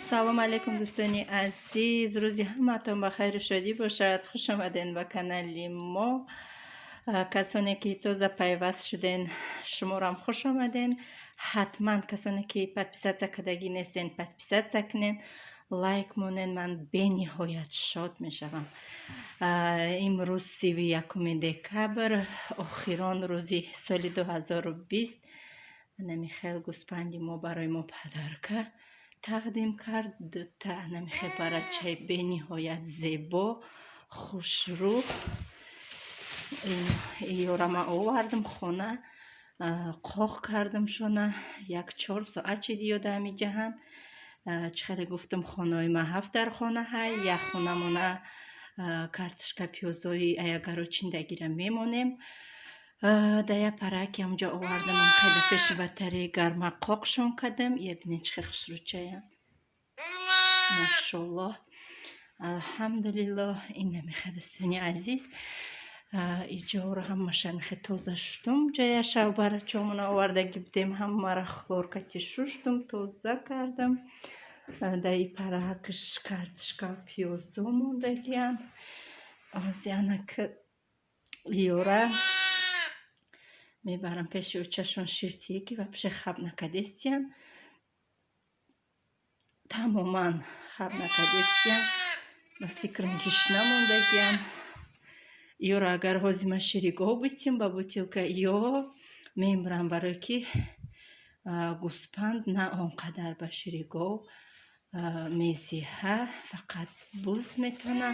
салом алейкум дӯстони азиз, рӯзи ҳамаатон ба хайру шодӣ бошад. хуш омаден ба канали мо. касоне ки тоза пайваст шуден, шуморам хуш омаден. ҳатман касоне ки подписатсия кардагӣ нестен, подписатсия кунен, лайк монен. ман бениҳоят шод мешавам. имрӯз 31 декабр, охирон рӯзи соли 2020. намихел гӯспанди мо барои мо падарка тақдим кард. дута намихел барачаи бениҳоят зебо, хушрӯҳ. ёрама овардам хона, қоқ кардам шона 1-4 соат чиди ёда меҷаҳанд. чихеле гуфтам хонаи ма 7 дар хона ҳай, як хонамона картошка пиёзои аягарочиндагира мемонем. дая параки ҳамҷо овардам, хеле пеши ватари гарма қоқшон кардам. бинед чӣ хел хушрӯчая, машоаллоҳ, алҳамдулиллоҳ. ин намехе дӯстони азиз, иҷора ҳамаша мехе тоза шуштум. ҷая шавбарачомона овардаги будем, ҳамаро хлоркати шуштум, тоза кардам. даи паракиш картошка пиёзо мондагиян. озянак ёра мебарам пеши учашон ширтие ки вообще хаб накадестиян. тамоман хаб накадестиян. ба фикрам гиш намондагиян. ёра агар ҳозима ширигов битим ба бутилка ё мемрам, барое ки гӯспанд на он қадар ба ширигов мезиҳа, фақат буз метона,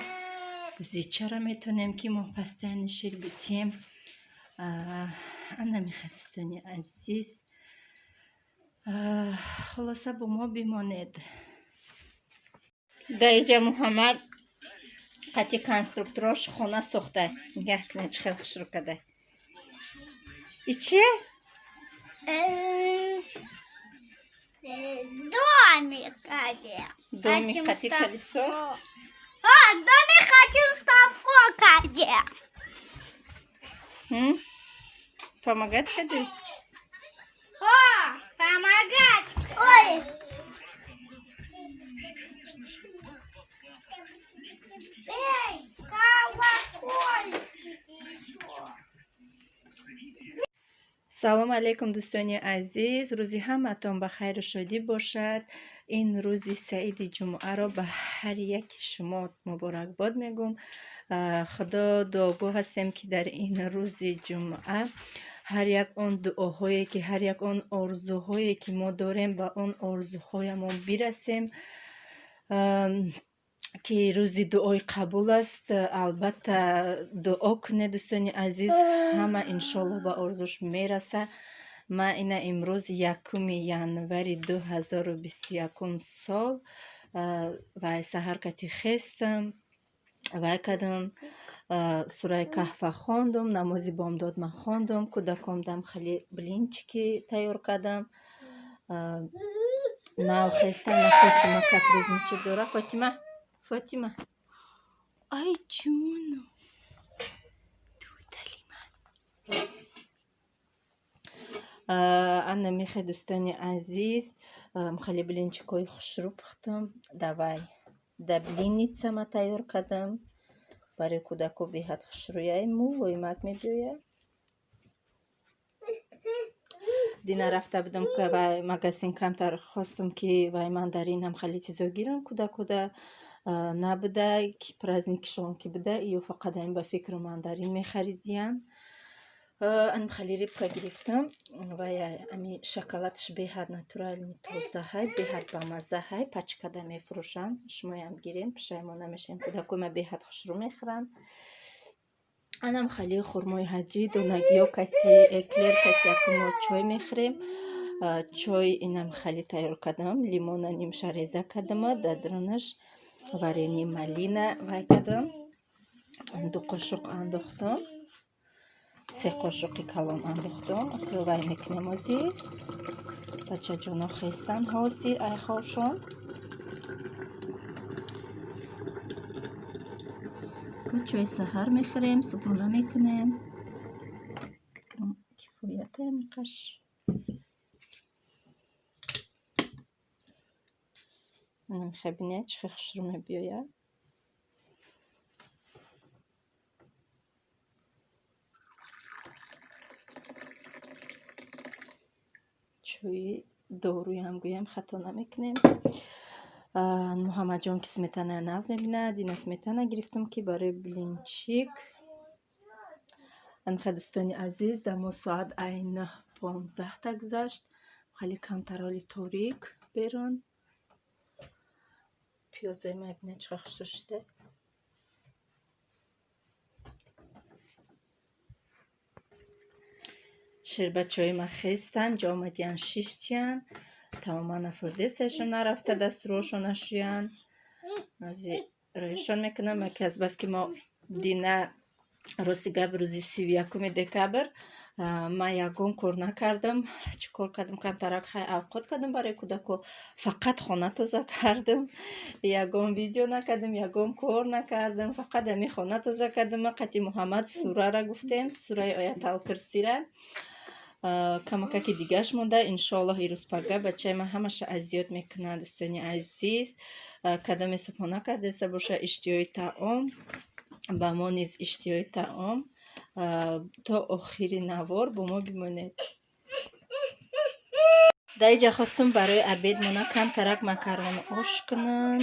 бузичара метонем ки мо постоянно шир битем. намехе дӯстони азиз, холоса бо мо бимонед. даиҷа муҳаммад қати конструкторош хона сохта. нигоҳ кунед чӣ хел хушрӯ карда. И чие? Домик. Домик қати колесо? Домик хотим Мустафо каде. Помогать ходить? Помогать. Ой. Эй, колокольчик еще. салом алейкум дӯстони азиз, рӯзи ҳамаатон ба хайру шодӣ бошад. ин рӯзи саиди ҷумъаро ба ҳар яки шумо муборакбод мегӯм. худо дуогӯ ҳастем ки дар ин рӯзи ҷумъа ҳар як он дуоҳое ки ҳар як он орзуҳое ки мо дорем, ба он орзуҳоямон бирасем, ки рӯзи дуои қабул аст. албатта дуо кунед дӯстони азиз, ҳама иншоаллоҳ ба орзуш мераса. ман ина имрӯз 1 январи 2021 сол вай саҳар кати хестам, вай кардам, сураи каҳфа хондум, намози бомдод ма хондум, кӯдакомдам хеле блинчики тайёр кардам. нав хестам на Фотима каприз мечи дора. Фотима, ай ҷуну дудали ман. ана мехе дӯстони азиз, хеле блинчикои хушрӯ пухтам. давай да блинница ма тайёр кардам. барои кӯдако беҳад хушрӯяй мулои мак мебиёяд. дина рафта будам ки вай магазин камтар, хостум ки вай мандаринам хеле чизо гирам. кӯдакода набуда ки праздникишон ки буда, ё фақат ин ба фикру мандарин мехаридиян. ан хеле рибка гирифтам. вай ами шоколадш беҳад натурални тоза ҳай, беҳад бамаза ҳай, пачкада мефурӯшанд. шумоям гирем, пушаймон намешавем. кӯдакои ма беҳад хушрӯ мехӯранд. анам хеле хурмои ҳаҷӣ, донагиё кати эклер кати якумо чой мехӯрем. чой инам хеле тайёр кардам. лимона нимша реза кардам, дадронаш варени малина вай кардам. 2 қошуқ андохтам, 3 қошуқи калон андохтам. вай мекунем ҳозир. бачаҷоно хестан ҳозир айхошон. чой саҳар мехӯрем, субҳона мекунем. кифоята миқаш. نمی‌خوابینه چه خوشرو می‌بیاید. چوی داروی هم گویم خطا نمیکنیم. محمد جان که سمیتانه ناز میبیند. این سمیتانه گرفتم که برای بلینچیک. دوستانی عزیز دمو ساعت این 15 تا گذشت. خیلی کمتر توریک بیرون. پیازای میبینه چقدر خوش شده. شربت چای ما خیستن جامدیان شیشتیان تماما نفردستشون نرفته دست روشون نشویان ازی رویشون میکنم که از بس که ما دینه روزی گب روزی 31 دکبر ما یکم کار نکردم. چیکار کردم کمترک خیلی اوقات کردم برای کودکو فقط خانه توزه کردم. یکم ویدیو نکردم یکم کار نکردم فقط می خانه توزه کردم. ما قطعی محمد سوره را گفتیم سوره آیت الکرسی را کمکه دیگهش مونده. انشالله ایروز پگه بچه ما همش اذیت میکنند. دوستانی عزیز کدام صبحانه کرده باشه اشتیای طعام با ما نیز اشتیای طعام تا آخری نوار با ما بمانید. در اینجا خواستم برای عبید مونه کم ترک مکرون آش کنم.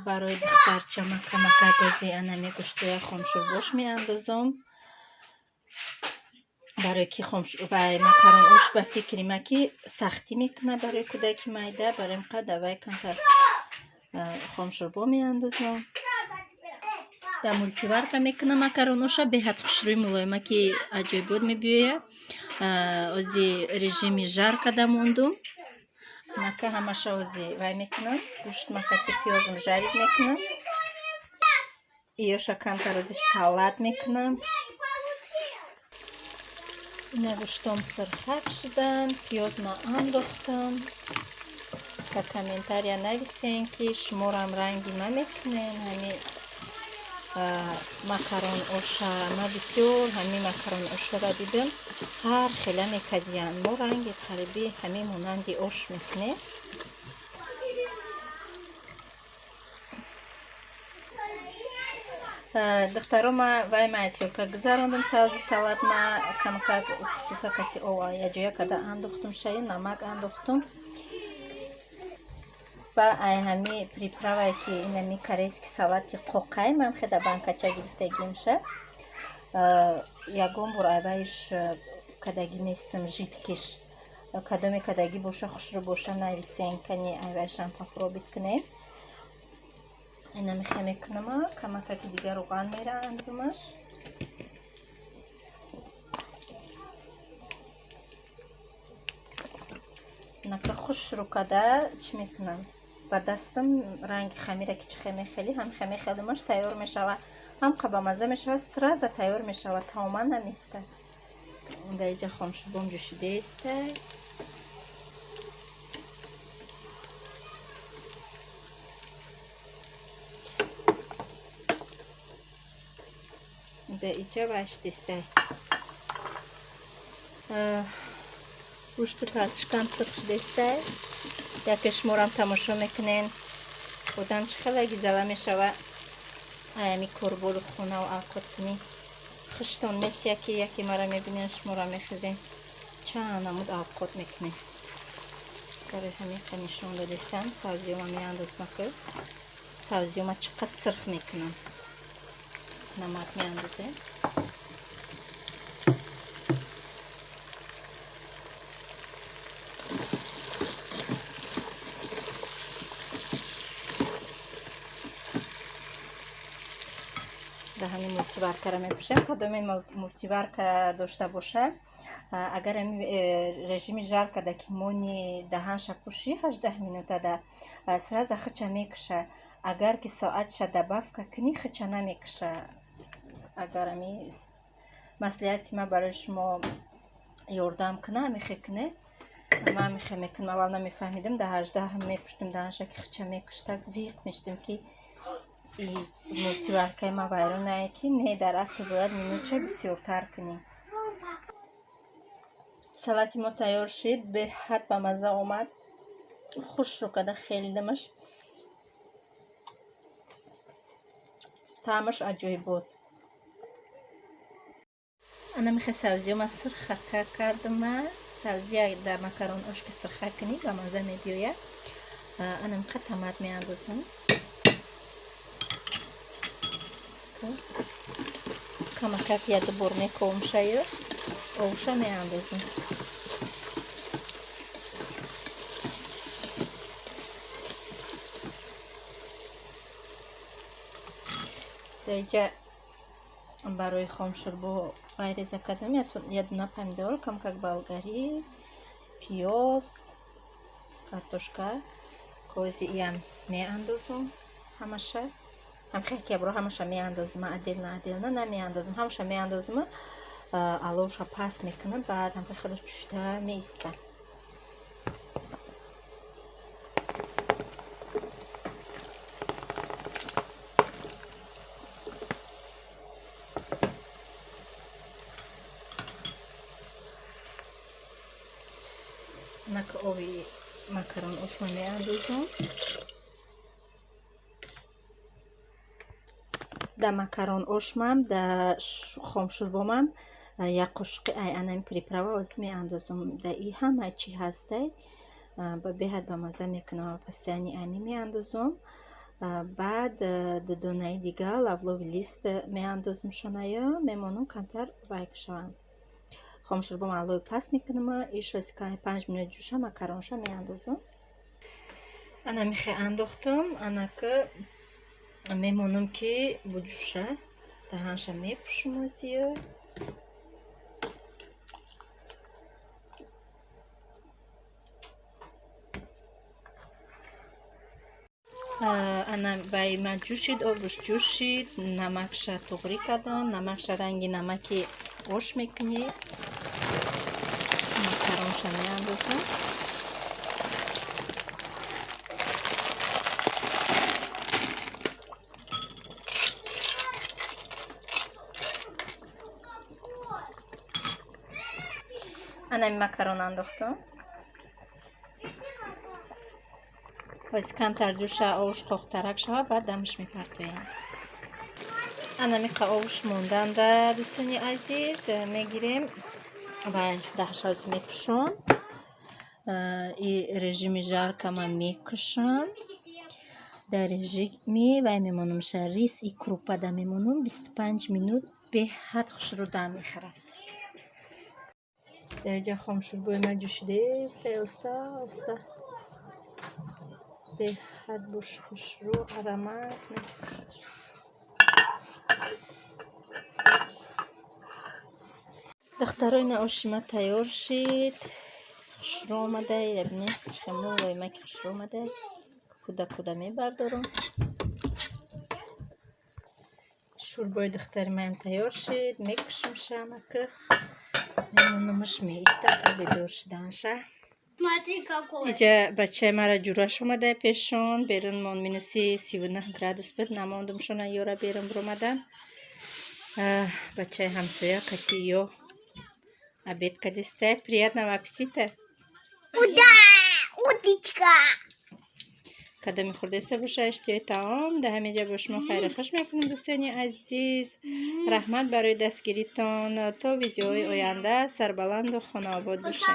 برای دخترچه مکه گازی انمی گشتوی خامشور باش می اندازم. برای که مکرون آش به فکری ما که سختی میکنه برای کودکی میده برای مقدر دوای کمتر خامشوربا می اندازم. در مولتیور که میکنم مکرون آش به حد خوشروی ملایمه که عجیبات میبیه ازی رژیمی جار کده موندم نکه همش ازی وای میکنم گوشت مکتی پیازم جارید میکنم ایوشا کمتر ازی سالاد میکنم. اینا گوشتم سرخک شدن پیاز ما انداختم که کامنتاریا نویسین که شمارم رنگی ما میکنین همین مکرون آش ما بسیار همین مکرون آش را دیدم هر خیلی میکدیان ما رنگی قریبی همین مانندی آش میکنه. دخترم ما وای مایتیو که گذراندم سازی سالاد ما کمکه خصوصا کتی اوه یا جویا کده انداختم شایی نمک انداختم و همی پریپراوی که اینمی کریسکی سالاد قوقای من خیلی بانکچه گرفته گیمشه یکم بر اوایش کداگی نیستم جیت کش کدومی کداگی باشه خوش رو باشه نویسین کنی اوایش هم پاپرو بیکنه. اینا میخوام میکنم کمکه که دیگه روغن میره اندازمش نکه خوش رو کده چی میکنم با دستم رنگ خمیره که چه خیلی هم خیلیمش تیار میشوه هم قبا مزه میشوه سرازه تیار میشوه تماما نمیسته. در اینجا خامشوربام جوشیده استه در اینجا باشتیسته گوشت پرچکان سرخ شده استه یکش مورم تماشا میکنین بودم چه خیلی گیزله میشوه همی کربول خونه و اوقات کنی خشتون میتیه که یکی مرا میبینین شمورا میخیزین چند نمود اوقات میکنین برای همین کنیشون دادستم سازیوما میانداز نکرد سازیوما چقدر سرخ میکنم نمک میاندازه همین مولتیورک را میپوشم کدومی مولتیورک داشته باشه اگر رژیم جار کده که مونی دهانش پوشی 18 مینوته ده سراز خچه میکشه اگر که ساعت شده بافک کنی خچه نمیکشه. اگر می مسئولیتی ما برای شما یاردم کنه میخکنه ما میکنم اول نمیفهمیدم ده 18 هم میپشتم دهانش که خچه میکشتک زیق میشتم که این مولتیورکای ما ویرون نه که نه در اصل باید مینوچه بسیارتر کنیم. سلاتی ما تیار شد به حد به مزه آمد خوش رو کده خیلی دمش طعمش عجیب بود. انا میخوای سبزی ما سرخه کردم. سبزی در مکرون آش که سرخه کنی و مزه میبیاید. انا میخوای تمات میاندازم. کمکت یاد بر میکنم شاید اوشا میاندازم. دیگه برای خام شوربا غیرزه کردم یه دونه پمیدور، کمکک болгари، پیاز، картошка، کوزی هم میاندازم. همشه هم خیلی که برو همشه میاندازم. عدل نه نمیاندازم. همشه میاندازم. алоша پس میکنم. بعد هم خیلی بیشتر میسته. نک اوی مکرون اوش میاندازم. در مکرون اوشمم در خام شوربامم یک قشق اینم پریپراوا از میاندازم. در این همه چی هسته با بهت به مزه میکنم. پس یعنی اینی میاندازم. بعد دونه دیگه لولو لیست میاندازم. شنایا میمونم کمتر بایک شوند. خام شوربام علوی پس میکنم. ایش از 5 منوت جوشه مکرونش میاندازم. انا میخوای انداختم. انا که میمونم که بجوشه دهانش میپوشم زیاد. انا بای ما جوشید آبش جوشید. نمکش تغری کردم. نمکش رنگی نمکی آش میکنی. مکرونش میاندازم. انا این مکرون انداختم. باز کمتر جوشه آوش خوخترک شود. بعد دمش میپرتویم. انا میخوا آوش موندن در دوستانی عزیز میگیریم و دهشاز میپوشم. این رژیم ژرکه من میکشم. در رژیمی و میمونم ریس ای کروپاده میمونم 25 منوت به حد خوش رو دم میخوره. درجه خام شوربای من جوشیده است. استا به حد بوش خوش رو آرامت. دخترای آشیما تیار شد. خوش رو آمده. ببینید شما وای من که خوش رو آمده. کودا میبردارم. شوربای دختر من تیار شد. میکشم شمکه میمونمش میسته تا بدور شدنشه. اینجا بچه مرا جورش اومده پیشون. بیرون من مینوسی 39 گرادوس بود. نماندم شونه یورا بیرون برومدن. بچه همسایه کتیو обед кадисте. Приятного аппетита. Удочка. Когда میخوردسته باشه اشتیای طعام ده همینجا با شما خیر خوش میکنم دوستانی عزیز. رحمت برای دستگیریتان تا ویدیوهای آینده سربلند و خانواده باشید.